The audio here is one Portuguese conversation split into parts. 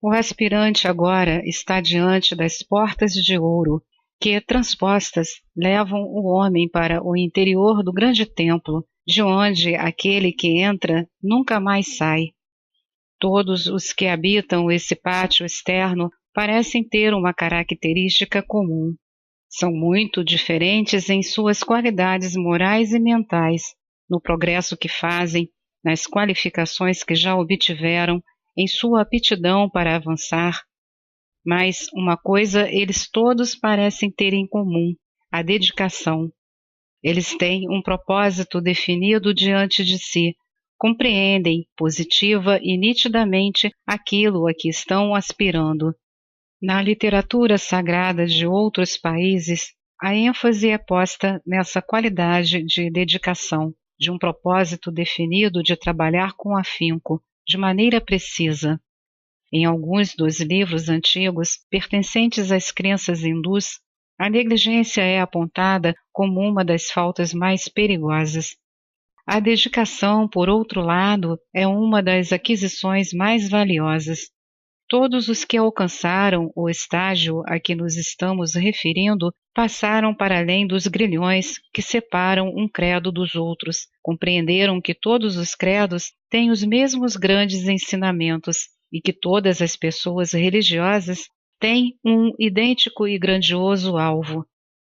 O aspirante agora está diante das portas de ouro, que, transpostas, levam o homem para o interior do grande templo, de onde aquele que entra nunca mais sai. Todos os que habitam esse pátio externo parecem ter uma característica comum. São muito diferentes em suas qualidades morais e mentais, no progresso que fazem, nas qualificações que já obtiveram, em sua aptidão para avançar. Mas uma coisa eles todos parecem ter em comum: a dedicação. Eles têm um propósito definido diante de si, compreendem positiva e nitidamente aquilo a que estão aspirando. Na literatura sagrada de outros países, a ênfase é posta nessa qualidade de dedicação, de um propósito definido de trabalhar com afinco, de maneira precisa. Em alguns dos livros antigos pertencentes às crenças hindus, a negligência é apontada como uma das faltas mais perigosas. A dedicação, por outro lado, é uma das aquisições mais valiosas. Todos os que alcançaram o estágio a que nos estamos referindo passaram para além dos grilhões que separam um credo dos outros, compreenderam que todos os credos têm os mesmos grandes ensinamentos e que todas as pessoas religiosas têm um idêntico e grandioso alvo.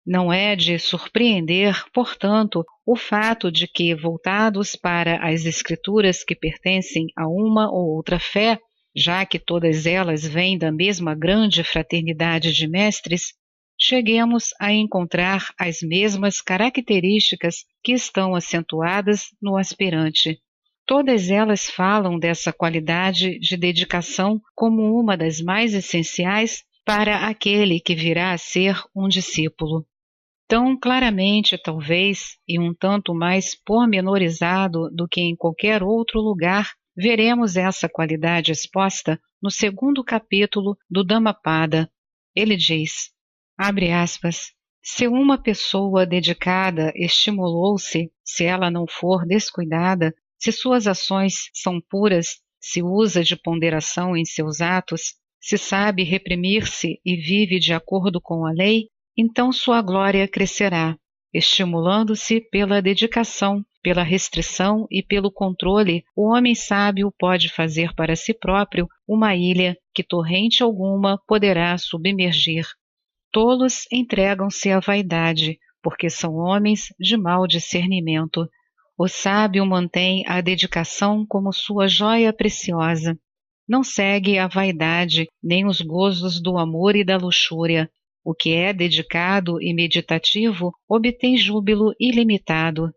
Não é de surpreender, portanto, o fato de que, voltados para as escrituras que pertencem a uma ou outra fé, já que todas elas vêm da mesma grande fraternidade de mestres, cheguemos a encontrar as mesmas características que estão acentuadas no aspirante. Todas elas falam dessa qualidade de dedicação como uma das mais essenciais para aquele que virá a ser um discípulo. Tão claramente, talvez, e um tanto mais pormenorizado do que em qualquer outro lugar, veremos essa qualidade exposta no segundo capítulo do Dhammapada. Ele diz, abre aspas, se uma pessoa dedicada estimulou-se, se ela não for descuidada, se suas ações são puras, se usa de ponderação em seus atos, se sabe reprimir-se e vive de acordo com a lei, então sua glória crescerá, estimulando-se pela dedicação, pela restrição e pelo controle. O homem sábio pode fazer para si próprio uma ilha que torrente alguma poderá submergir. Tolos entregam-se à vaidade, porque são homens de mau discernimento. O sábio mantém a dedicação como sua joia preciosa. Não segue a vaidade, nem os gozos do amor e da luxúria. O que é dedicado e meditativo obtém júbilo ilimitado.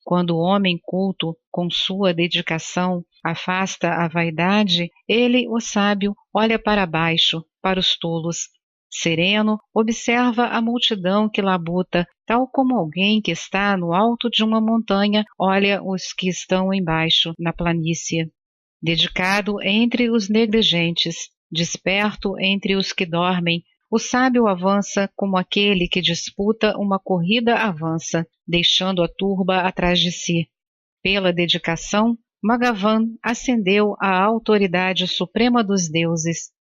Quando o homem culto, com sua dedicação, afasta a vaidade, ele, o sábio, olha para baixo, para os tolos. Sereno, observa a multidão que labuta, tal como alguém que está no alto de uma montanha olha os que estão embaixo, na planície. Dedicado entre os negligentes, desperto entre os que dormem, o sábio avança como aquele que disputa uma corrida avança, deixando a turba atrás de si. Pela dedicação, Bhagavan ascendeu à autoridade suprema dos deuses.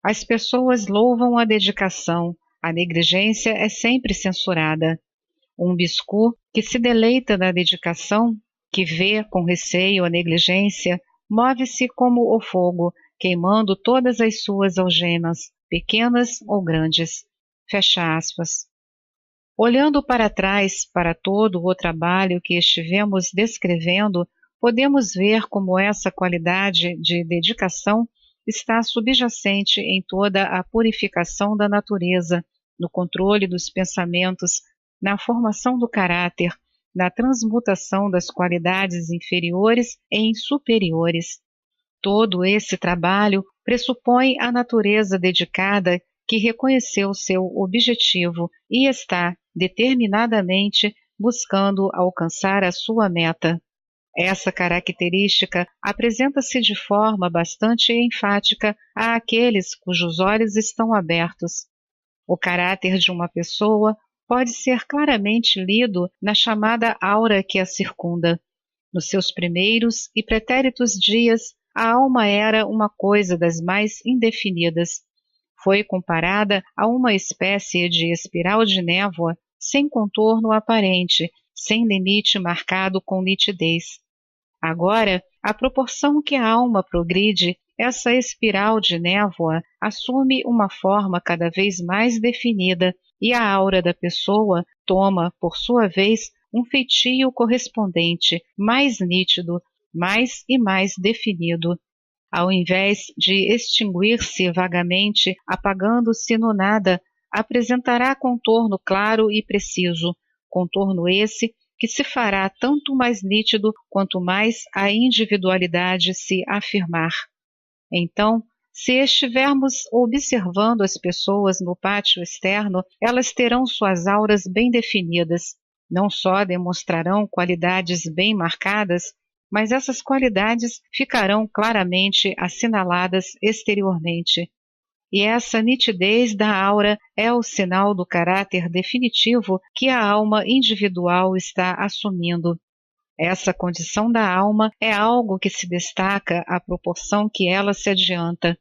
As pessoas louvam a dedicação, a negligência é sempre censurada. Um bhikkhu que se deleita na dedicação, que vê com receio a negligência, move-se como o fogo, queimando todas as suas algemas, pequenas ou grandes. Fecha aspas. Olhando para trás, para todo o trabalho que estivemos descrevendo, podemos ver como essa qualidade de dedicação está subjacente em toda a purificação da natureza, no controle dos pensamentos, na formação do caráter, na transmutação das qualidades inferiores em superiores. Todo esse trabalho pressupõe a natureza dedicada que reconheceu seu objetivo e está determinadamente buscando alcançar a sua meta. Essa característica apresenta-se de forma bastante enfática a aqueles cujos olhos estão abertos. O caráter de uma pessoa pode ser claramente lido na chamada aura que a circunda. Nos seus primeiros e pretéritos dias, a alma era uma coisa das mais indefinidas. Foi comparada a uma espécie de espiral de névoa sem contorno aparente, sem limite marcado com nitidez. Agora, à proporção que a alma progride, essa espiral de névoa assume uma forma cada vez mais definida e a aura da pessoa toma, por sua vez, um feitio correspondente, mais nítido, mais e mais definido. Ao invés de extinguir-se vagamente, apagando-se no nada, apresentará contorno claro e preciso, contorno esse que se fará tanto mais nítido quanto mais a individualidade se afirmar. Então, se estivermos observando as pessoas no pátio externo, elas terão suas auras bem definidas. Não só demonstrarão qualidades bem marcadas, mas essas qualidades ficarão claramente assinaladas exteriormente. E essa nitidez da aura é o sinal do caráter definitivo que a alma individual está assumindo. Essa condição da alma é algo que se destaca à proporção que ela se adianta.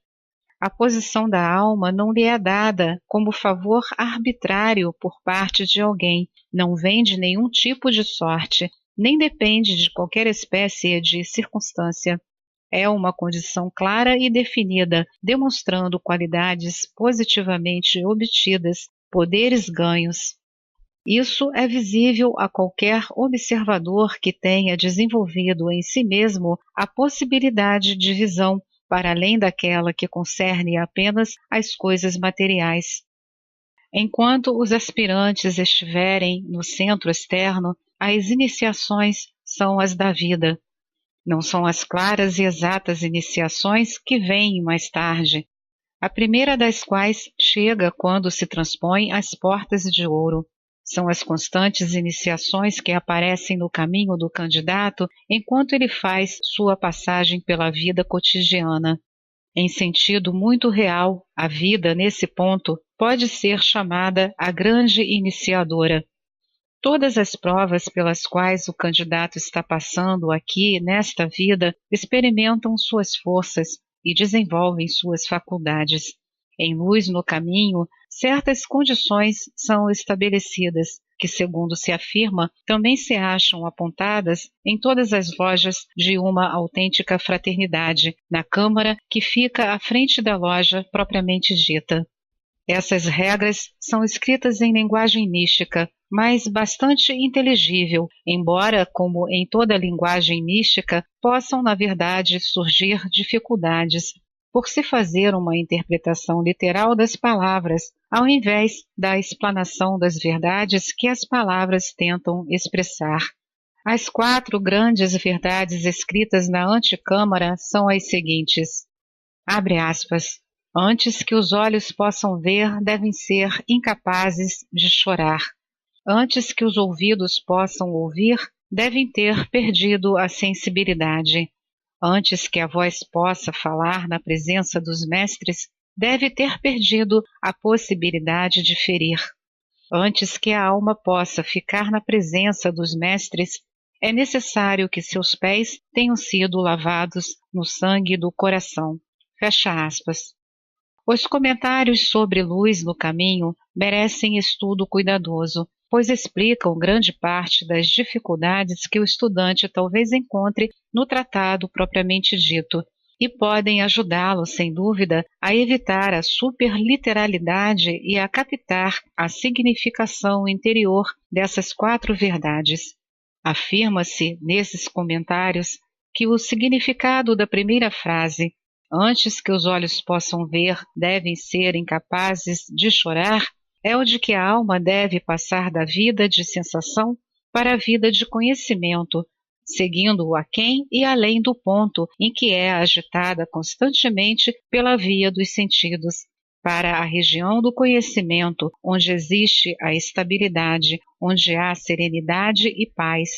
A posição da alma não lhe é dada como favor arbitrário por parte de alguém, não vem de nenhum tipo de sorte, nem depende de qualquer espécie de circunstância. É uma condição clara e definida, demonstrando qualidades positivamente obtidas, poderes ganhos. Isso é visível a qualquer observador que tenha desenvolvido em si mesmo a possibilidade de visão para além daquela que concerne apenas às coisas materiais. Enquanto os aspirantes estiverem no centro externo, as iniciações são as da vida. Não são as claras e exatas iniciações que vêm mais tarde, a primeira das quais chega quando se transpõe as portas de ouro. São as constantes iniciações que aparecem no caminho do candidato enquanto ele faz sua passagem pela vida cotidiana. Em sentido muito real, a vida, nesse ponto, pode ser chamada a grande iniciadora. Todas as provas pelas quais o candidato está passando aqui, nesta vida, experimentam suas forças e desenvolvem suas faculdades. Em Luz no Caminho, certas condições são estabelecidas, que, segundo se afirma, também se acham apontadas em todas as lojas de uma autêntica fraternidade, na câmara que fica à frente da loja propriamente dita. Essas regras são escritas em linguagem mística, mas bastante inteligível, embora, como em toda linguagem mística, possam, na verdade, surgir dificuldades, por se fazer uma interpretação literal das palavras, ao invés da explanação das verdades que as palavras tentam expressar. As 4 grandes verdades escritas na antecâmara são as seguintes. Abre aspas. Antes que os olhos possam ver, devem ser incapazes de chorar. Antes que os ouvidos possam ouvir, devem ter perdido a sensibilidade. Antes que a voz possa falar na presença dos mestres, deve ter perdido a possibilidade de ferir. Antes que a alma possa ficar na presença dos mestres, é necessário que seus pés tenham sido lavados no sangue do coração. Fecha aspas. Os comentários sobre Luz no Caminho merecem estudo cuidadoso, pois explicam grande parte das dificuldades que o estudante talvez encontre no tratado propriamente dito, e podem ajudá-lo, sem dúvida, a evitar a superliteralidade e a captar a significação interior dessas 4 verdades. Afirma-se, nesses comentários, que o significado da primeira frase, antes que os olhos possam ver, devem ser incapazes de chorar, é o de que a alma deve passar da vida de sensação para a vida de conhecimento, seguindo aquém e além do ponto em que é agitada constantemente pela via dos sentidos, para a região do conhecimento, onde existe a estabilidade, onde há serenidade e paz.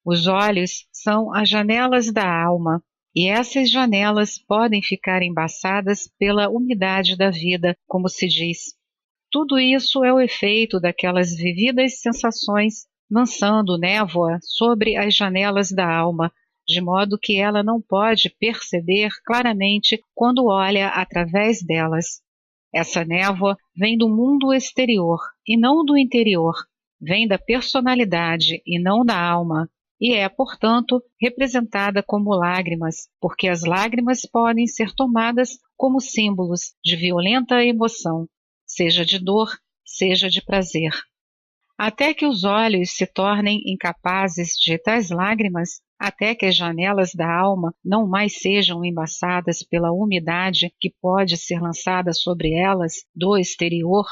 Os olhos são as janelas da alma, e essas janelas podem ficar embaçadas pela umidade da vida, como se diz. Tudo isso é o efeito daquelas vividas sensações lançando névoa sobre as janelas da alma, de modo que ela não pode perceber claramente quando olha através delas. Essa névoa vem do mundo exterior e não do interior, vem da personalidade e não da alma, e é, portanto, representada como lágrimas, porque as lágrimas podem ser tomadas como símbolos de violenta emoção, seja de dor, seja de prazer. Até que os olhos se tornem incapazes de tais lágrimas, até que as janelas da alma não mais sejam embaçadas pela umidade que pode ser lançada sobre elas do exterior,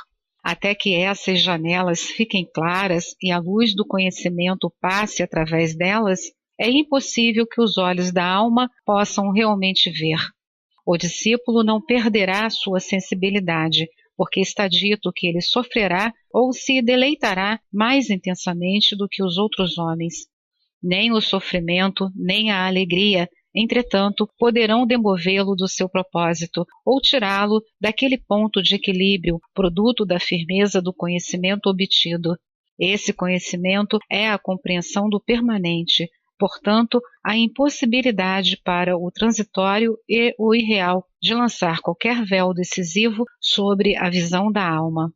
até que essas janelas fiquem claras e a luz do conhecimento passe através delas, é impossível que os olhos da alma possam realmente ver. O discípulo não perderá sua sensibilidade, porque está dito que ele sofrerá ou se deleitará mais intensamente do que os outros homens. Nem o sofrimento, nem a alegria, entretanto, poderão demovê-lo do seu propósito ou tirá-lo daquele ponto de equilíbrio, produto da firmeza do conhecimento obtido. Esse conhecimento é a compreensão do permanente, portanto, a impossibilidade para o transitório e o irreal de lançar qualquer véu decisivo sobre a visão da alma.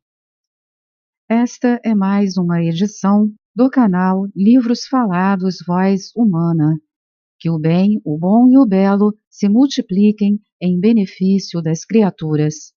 Esta é mais uma edição do canal Livros Falados Voz Humana. Que o bem, o bom e o belo se multipliquem em benefício das criaturas.